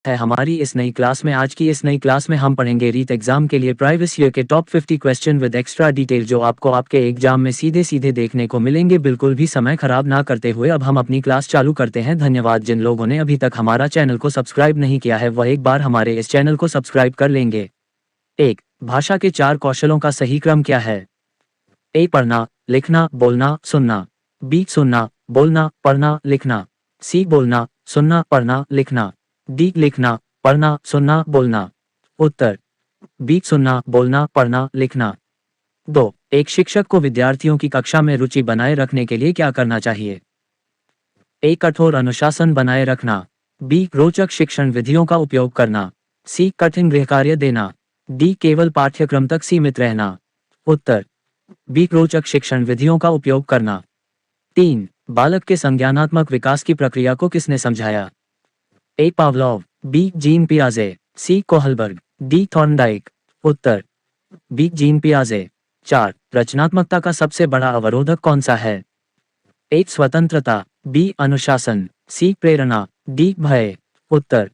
है हमारी इस नई क्लास में। आज की इस नई क्लास में हम पढ़ेंगे रीट एग्जाम के लिए प्रीवियस ईयर के top 50 question with extra detail, जो आपको आपके एग्जाम में सीधे सीधे देखने को मिलेंगे। बिल्कुल भी समय खराब ना करते हुए अब हम अपनी क्लास चालू करते हैं। धन्यवाद। जिन लोगों ने अभी तक हमारा चैनल को सब्सक्राइब नहीं किया है वह एक बार हमारे इस चैनल को सब्सक्राइब कर लेंगे। 1. भाषा के 4 कौशलों का सही क्रम क्या है? ए. पढ़ना, लिखना, बोलना, सुनना। बी. सुनना, बोलना, पढ़ना, लिखना। सी. बोलना, सुनना, पढ़ना, लिखना। डी. लिखना, पढ़ना, सुनना, बोलना। उत्तर बी. सुनना, बोलना, पढ़ना, लिखना। 2. एक शिक्षक को विद्यार्थियों की कक्षा में रुचि बनाए रखने के लिए क्या करना चाहिए? ए. कठोर अनुशासन बनाए रखना। बी. रोचक शिक्षण विधियों का उपयोग करना। सी. कठिन गृहकार्य देना। डी. केवल पाठ्यक्रम तक सीमित रहना। उत्तर बी. रोचक शिक्षण विधियों का उपयोग करना। 3. बालक के संज्ञानात्मक विकास की प्रक्रिया को किसने समझाया? ए. पावलोव। बी. जीन पियाजे। सी. कोहलबर्ग। डी. थॉर्नडाइक। उत्तर बी. जीन पियाजे। 4. रचनात्मकता का सबसे बड़ा अवरोधक कौन सा है? ए. स्वतंत्रता। बी. अनुशासन। सी. प्रेरणा। डी. भय। उत्तर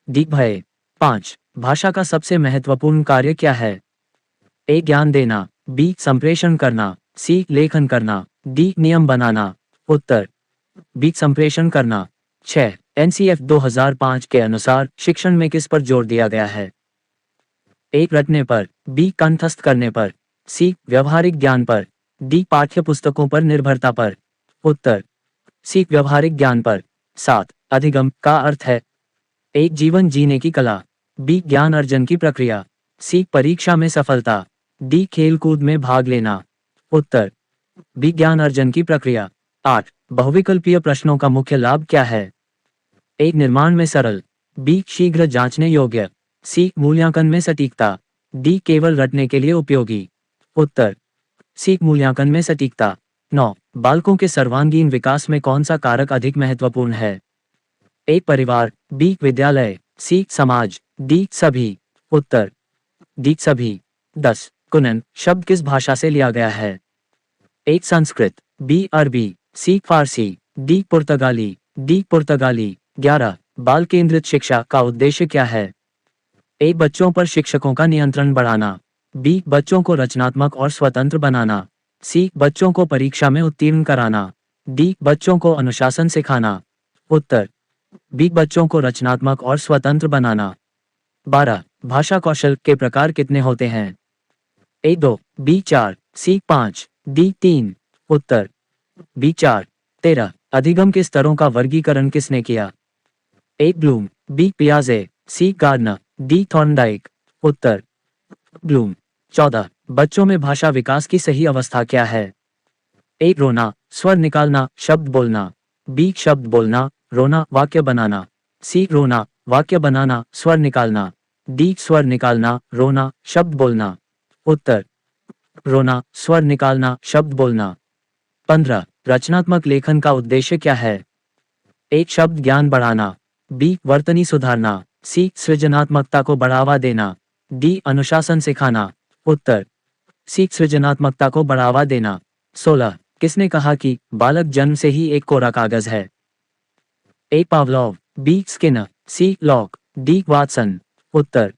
डी. भय। 5. भाषा का सबसे महत्वपूर्ण कार्य क्या है? ए. ज्ञान देना। बी. संप्रेषण करना। सी. लेखन करना। डी. नियम बनाना। उत्तर बी. संप्रेषण करना। 6. एनसीएफ 2005 के अनुसार शिक्षण में किस पर जोर दिया गया है? ए. रटने पर। बी. कंठस्थ करने पर। सी. व्यवहारिक ज्ञान पर। डी. पाठ्यपुस्तकों पर निर्भरता पर। उत्तर सी. व्यवहारिक ज्ञान पर। 7. अधिगम का अर्थ है? ए. जीवन जीने की कला। बी. ज्ञान अर्जन की प्रक्रिया। सी. परीक्षा में सफलता। डी. खेलकूद में भाग लेना। उत्तर बी. ज्ञान अर्जन की प्रक्रिया। 8. बहुविकल्पीय प्रश्नों का मुख्य लाभ क्या है? ए. निर्माण में सरल। बी. शीघ्र जांचने योग्य। सी. मूल्यांकन में सटीकता। डी. केवल रटने के लिए उपयोगी। उत्तर सी. मूल्यांकन में सटीकता। 9. बालकों के सर्वांगीण विकास में कौन सा कारक अधिक महत्वपूर्ण है? ए. परिवार। बी. विद्यालय। सी. समाज। डी. सभी। उत्तर डी. सभी। 10. कुनन शब्द किस भाषा से लिया गया है? ए. संस्कृत। बी. अरबी। सी. फारसी। डी. पुर्तगाली। डी. पुर्तगाली। 11. बाल केंद्रित शिक्षा का उद्देश्य क्या है? ए. बच्चों पर शिक्षकों का नियंत्रण बढ़ाना। बी. बच्चों को रचनात्मक और स्वतंत्र बनाना। सी. बच्चों को परीक्षा में उत्तीर्ण कराना। डी. बच्चों को अनुशासन सिखाना। उत्तर बी. बच्चों को रचनात्मक और स्वतंत्र बनाना। 12. भाषा कौशल के प्रकार कितने होते हैं? ए. 2। बी. 4। सी. 5। डी. 3। उत्तर बी. 4। 13. अधिगम के स्तरों का वर्गीकरण किसने किया? ए. ब्लूम। बी. पियाजे। सी. गार्डनर। डी. थॉर्नडाइक। उत्तर ब्लूम। 14. बच्चों में भाषा विकास की सही अवस्था क्या है? ए. रोना, स्वर निकालना, शब्द बोलना। बी. शब्द बोलना, रोना, वाक्य बनाना। सी. रोना, वाक्य बनाना, स्वर निकालना। डी. स्वर निकालना, रोना, शब्द बोलना। उत्तर रोना, स्वर निकालना, शब्द बोलना। 15. रचनात्मक लेखन का उद्देश्य क्या है? ए. शब्द ज्ञान बढ़ाना। बी. वर्तनी सुधारना। सी. सृजनात्मकता को बढ़ावा देना। डी. अनुशासन सिखाना। उत्तर सी. सृजनात्मकता को बढ़ावा देना। 16. किसने कहा कि बालक जन्म से ही एक कोरा कागज है? ए. पावलोव। बी. स्किनर। सी. लॉक। डी. वाटसन। उत्तर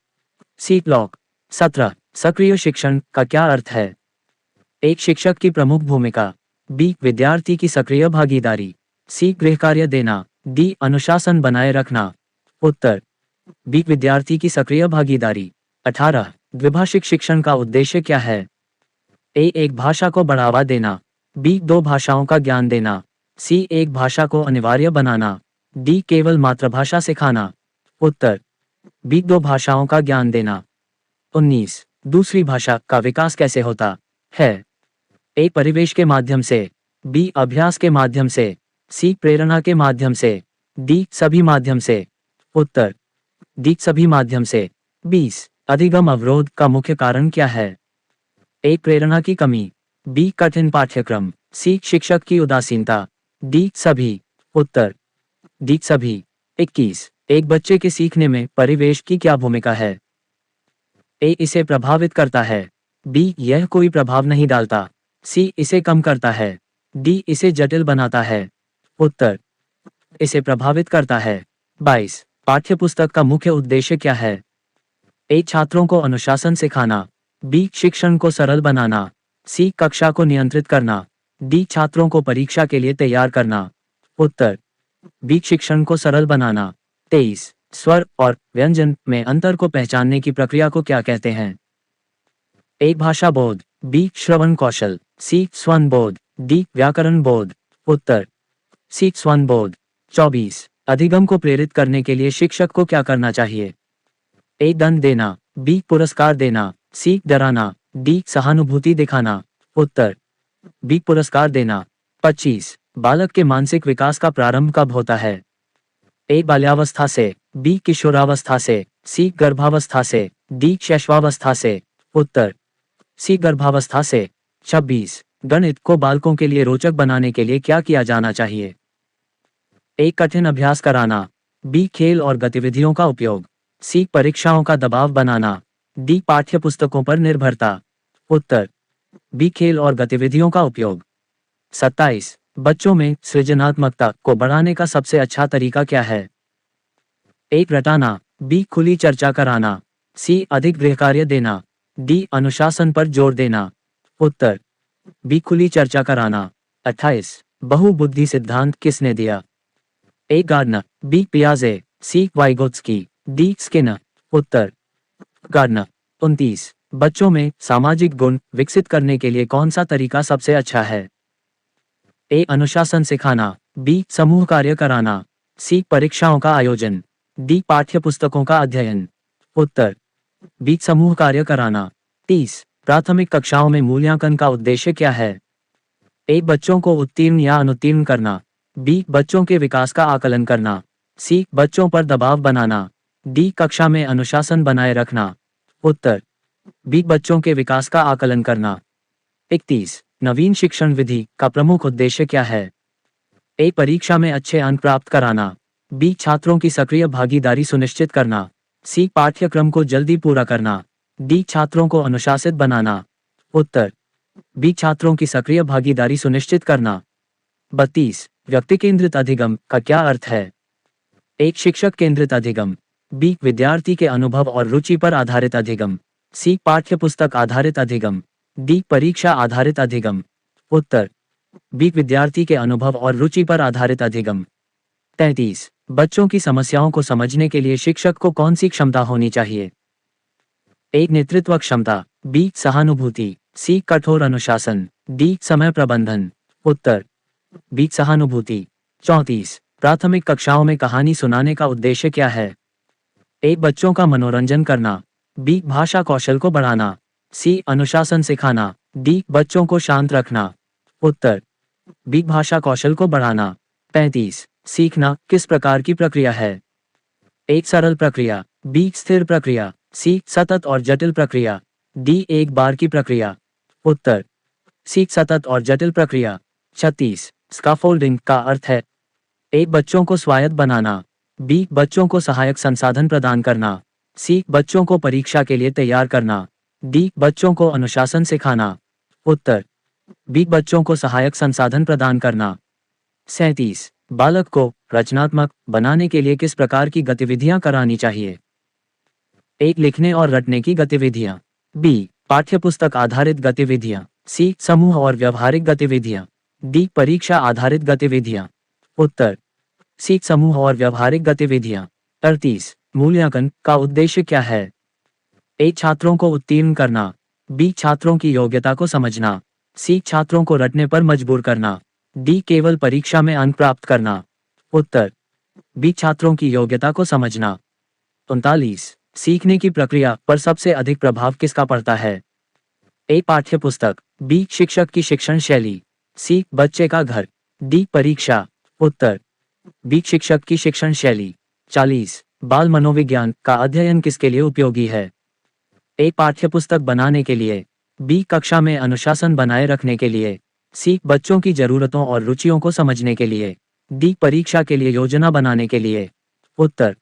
सी. लॉक। 17. सक्रिय शिक्षण का क्या अर्थ है? एक शिक्षक की प्रमुख भूमिका। बी. विद्यार्थी की सक्रिय भागीदारी। सी. गृहकार्य देना। डी. अनुशासन बनाए रखना। उत्तर बी. विद्यार्थी की सक्रिय भागीदारी। 18. द्विभाषिक शिक्षण का उद्देश्य क्या है? ए. एक भाषा को बढ़ावा देना। बी. 2 भाषाओं का ज्ञान देना। सी. एक भाषा को अनिवार्य बनाना। डी. केवल मातृभाषा सिखाना। उत्तर बी. 2 भाषाओं का ज्ञान देना। 19. दूसरी भाषा का विकास कैसे होता है? ए. परिवेश के माध्यम से। बी. अभ्यास के माध्यम से। सी. प्रेरणा के माध्यम से। डी. सभी माध्यम से। उत्तर डी. सभी माध्यम से। 20. अधिगम अवरोध का मुख्य कारण क्या है? ए. प्रेरणा की कमी। बी. कठिन पाठ्यक्रम। सी. शिक्षक की उदासीनता। डी. सभी। उत्तर डी. सभी। 21. एक बच्चे के सीखने में परिवेश की क्या भूमिका है? ए. इसे प्रभावित करता है। बी. यह कोई प्रभाव नहीं डालता। सी. इसे कम करता है। डी. इसे जटिल बनाता है। उत्तर इसे प्रभावित करता है। 22. पाठ्यपुस्तक का मुख्य उद्देश्य क्या है? ए. छात्रों को अनुशासन सिखाना। बी. शिक्षण को सरल बनाना। सी. कक्षा को नियंत्रित करना। डी. छात्रों को परीक्षा के लिए तैयार करना। उत्तर बी. शिक्षण को सरल बनाना। 23. स्वर और व्यंजन में अंतर को पहचानने की प्रक्रिया को क्या कहते हैं? ए. भाषा बोध। बी. श्रवण कौशल। सी. स्वन बोध। डी. व्याकरण बोध। उत्तर सी. स्वन बोध। 24. अधिगम को प्रेरित करने के लिए शिक्षक को क्या करना चाहिए? ए. दंड देना। बी. पुरस्कार देना। सी. डराना। डी. सहानुभूति दिखाना। उत्तर बी. पुरस्कार देना। 25. बालक के मानसिक विकास का प्रारंभ कब होता है? ए. बाल्यावस्था से। बी. किशोरावस्था से। सी. गर्भावस्था से। डी. शैशवावस्था से। उत्तर सी. गर्भावस्था से। 26. गणित को बालकों के लिए रोचक बनाने के लिए क्या किया जाना चाहिए? ए. कठिन अभ्यास कराना। बी. खेल और गतिविधियों का उपयोग। सी. परीक्षाओं का दबाव बनाना। डी. पाठ्यपुस्तकों पर निर्भरता। उत्तर बी. खेल और गतिविधियों का उपयोग। 27. बच्चों में सृजनात्मकता को बढ़ाने का सबसे अच्छा तरीका क्या है? ए. रटाना। बी. खुली चर्चा कराना। सी. अधिक गृहकार्य देना। डी. अनुशासन पर जोर देना। उत्तर बी. खुली चर्चा कराना। 28. बहुबुद्धि सिद्धांत किसने दिया? ए. गार्डनर। बी. पियाजे। सी. वाइगोत्स्की। डी. स्किनर। उत्तर गार्डनर। 29. बच्चों में सामाजिक गुण विकसित करने के लिए कौन सा तरीका सबसे अच्छा है? ए. अनुशासन सिखाना। बी. समूह कार्य कराना। सी. परीक्षाओं का आयोजन। डी. पाठ्यपुस्तकों का अध्ययन। उत्तर बी. समूह कार्य कराना। 30. प्राथमिक कक्षाओं में मूल्यांकन का उद्देश्य क्या है? ए. बच्चों को उत्तीर्ण या अनुत्तीर्ण करना। बी. बच्चों के विकास का आकलन करना। सी. बच्चों पर दबाव बनाना। डी. कक्षा में अनुशासन बनाए रखना। उत्तर बी. बच्चों के विकास का आकलन करना। 31. नवीन शिक्षण विधि का प्रमुख उद्देश्य क्या है? ए. परीक्षा में अच्छे अंक प्राप्त कराना। बी. छात्रों की सक्रिय भागीदारी सुनिश्चित करना। सी. पाठ्यक्रम को जल्दी पूरा करना। डी. छात्रों को अनुशासित बनाना। उत्तर बी. छात्रों की सक्रिय भागीदारी सुनिश्चित करना। 32. व्यक्ति केंद्रित अधिगम का क्या अर्थ है? एक. शिक्षक केंद्रित अधिगम। बी. विद्यार्थी के अनुभव और रुचि पर आधारित अधिगम। सी. पाठ्यपुस्तक आधारित अधिगम। डी. परीक्षा आधारित अधिगम। उत्तर बी. विद्यार्थी के अनुभव और रुचि पर आधारित अधिगम। 33. बच्चों की समस्याओं को समझने के लिए शिक्षक को कौन सी क्षमता होनी चाहिए? एक. नेतृत्व क्षमता। बी. सहानुभूति। सी. कठोर अनुशासन। डी. समय प्रबंधन। उत्तर बी. सहानुभूति। 34. प्राथमिक कक्षाओं में कहानी सुनाने का उद्देश्य क्या है? ए. बच्चों का मनोरंजन करना। बी. भाषा कौशल को बढ़ाना। सी. अनुशासन सिखाना। डी. बच्चों को शांत रखना। उत्तर बी. भाषा कौशल को बढ़ाना। 35. सीखना किस प्रकार की प्रक्रिया है? एक. सरल प्रक्रिया। बी. स्थिर प्रक्रिया। सी. सतत और जटिल प्रक्रिया। डी. एक बार की प्रक्रिया। उत्तर सी. सतत और जटिल प्रक्रिया। 36. स्काफोल्डिंग का अर्थ है? ए. बच्चों को स्वायत्त बनाना। बी. बच्चों को सहायक संसाधन प्रदान करना। सी. बच्चों को परीक्षा के लिए तैयार करना। डी. बच्चों को अनुशासन सिखाना। उत्तर बी. बच्चों को सहायक संसाधन प्रदान करना। 37. बालक को रचनात्मक बनाने के लिए किस प्रकार की गतिविधियां करानी चाहिए? एक. लिखने और रटने की गतिविधियां। बी. पाठ्यपुस्तक आधारित गतिविधियां। सी. समूह और व्यवहारिक गतिविधियां। डी. परीक्षा आधारित गतिविधियां। उत्तर सी. समूह और व्यवहारिक गतिविधियां। 38. मूल्यांकन का उद्देश्य क्या है? ए. छात्रों को उत्तीर्ण करना। बी. छात्रों की योग्यता को समझना। सी. छात्रों को रटने पर मजबूर करना। डी. केवल परीक्षा में अंक प्राप्त करना। उत्तर बी. छात्रों की योग्यता को समझना। 39. सीखने की प्रक्रिया पर सबसे अधिक प्रभाव किसका पड़ता है? ए. पाठ्यपुस्तक। बी. शिक्षक की शिक्षण शैली। सी. बच्चे का घर। डी. परीक्षा। उत्तर बी. शिक्षक की शिक्षण शैली। 40. बाल मनोविज्ञान का अध्ययन किसके लिए उपयोगी है? ए. पाठ्यपुस्तक बनाने के लिए। बी. कक्षा में अनुशासन बनाए रखने के लिए। सी. बच्चों की जरूरतों और रुचियों को समझने के लिए। डी. परीक्षा के लिए योजना बनाने के लिए। उत्तर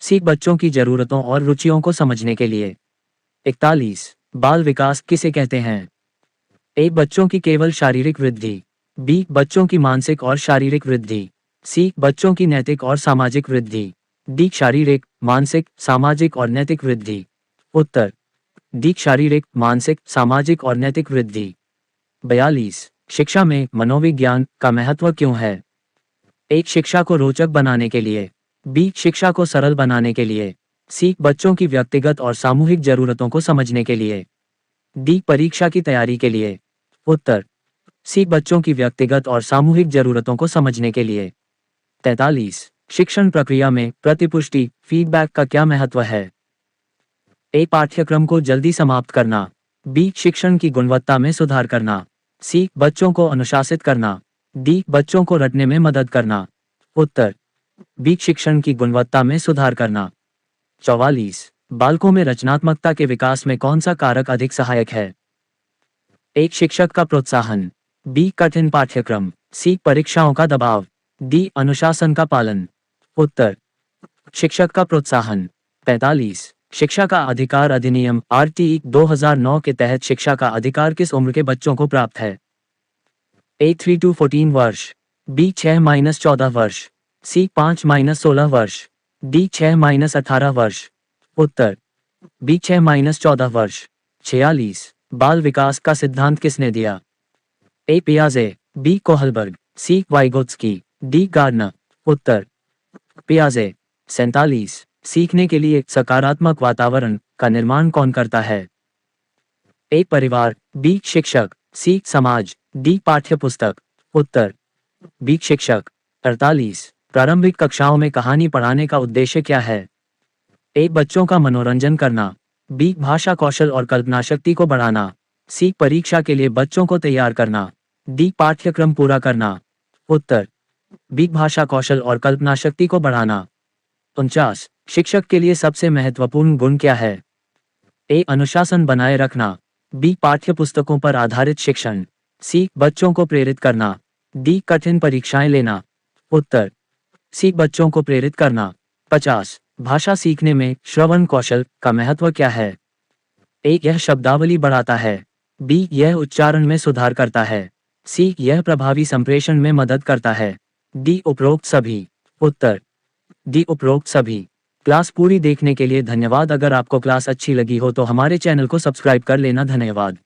सी. बच्चों की जरूरतों और रुचियों को समझने के लिए। 41. बाल विकास किसे कहते हैं? ए. बच्चों की केवल शारीरिक वृद्धि। बी. बच्चों की मानसिक और शारीरिक वृद्धि। सी. बच्चों की नैतिक और सामाजिक वृद्धि। डी शारीरिक, मानसिक, सामाजिक और नैतिक वृद्धि। उत्तर डी शारीरिक, मानसिक, सामाजिक और नैतिक वृद्धि। 42 शिक्षा में मनोविज्ञान का महत्व क्यों है? एक शिक्षा को रोचक बनाने के लिए, बी शिक्षा को सरल बनाने के लिए, सी बच्चों की व्यक्तिगत और सामूहिक जरूरतों को समझने के लिए, डी परीक्षा की तैयारी के लिए। उत्तर सी बच्चों की व्यक्तिगत और सामूहिक जरूरतों को समझने के लिए। 43 शिक्षण प्रक्रिया में प्रतिपुष्टि, फीडबैक का क्या महत्व है? ए पाठ्यक्रम को जल्दी समाप्त करना, बी शिक्षण की गुणवत्ता में सुधार करना, सी बच्चों को अनुशासित करना, डी बच्चों को रटने में मदद करना। उत्तर बी शिक्षण की गुणवत्ता में सुधार करना। 44 बालकों में रचनात्मकता के विकास में कौन सा कारक अधिक सहायक है? एक शिक्षक का प्रोत्साहन, बी कठिन पाठ्यक्रम, सी परीक्षाओं का दबाव, डी अनुशासन का पालन। उत्तर शिक्षक का प्रोत्साहन। 45 शिक्षा का अधिकार अधिनियम आरटीई 2009 के तहत शिक्षा का अधिकार किस उम्र के बच्चों को प्राप्त है? ए 3 to 14 वर्ष, बी 6-14 वर्ष, सी 5-16 वर्ष, डी 6-18 वर्ष। उत्तर बी 6-14 वर्ष। 46 बाल विकास का सिद्धांत किसने दिया? ए पियाजे, बी कोहलबर्ग, सी वाइगोत्स्की, डी गार्डनर। उत्तर पियाजे। 47 सीखने के लिए सकारात्मक वातावरण का निर्माण कौन करता है? ए परिवार, बी शिक्षक, सी समाज, डी पाठ्यपुस्तक। उत्तर बी शिक्षक। 48 प्रारंभिक कक्षाओं में कहानी पढ़ाने का उद्देश्य क्या है? ए बच्चों का मनोरंजन करना, बी भाषा कौशल और कल्पना शक्ति को बढ़ाना, सी परीक्षा के लिए बच्चों को तैयार करना, डी पाठ्यक्रम पूरा करना। उत्तर बी भाषा कौशल और कल्पना शक्ति को बढ़ाना। 49 शिक्षक के लिए सबसे महत्वपूर्ण गुण क्या है? ए अनुशासन बनाए रखना, बी पाठ्यपुस्तकों पर आधारित शिक्षण, सी बच्चों को प्रेरित करना, डी कठिन परीक्षाएं लेना। उत्तर सी बच्चों को प्रेरित करना। 50 भाषा सीखने में श्रवण कौशल का महत्व क्या है? ए यह शब्दावली बढ़ाता है, बी यह उच्चारण में सुधार करता है, सी यह प्रभावी संप्रेषण में मदद करता है, डी उपरोक्त सभी। उत्तर डी उपरोक्त सभी। क्लास पूरी देखने के लिए धन्यवाद। अगर आपको क्लास अच्छी लगी हो तो हमारे चैनल को सब्सक्राइब कर लेना। धन्यवाद।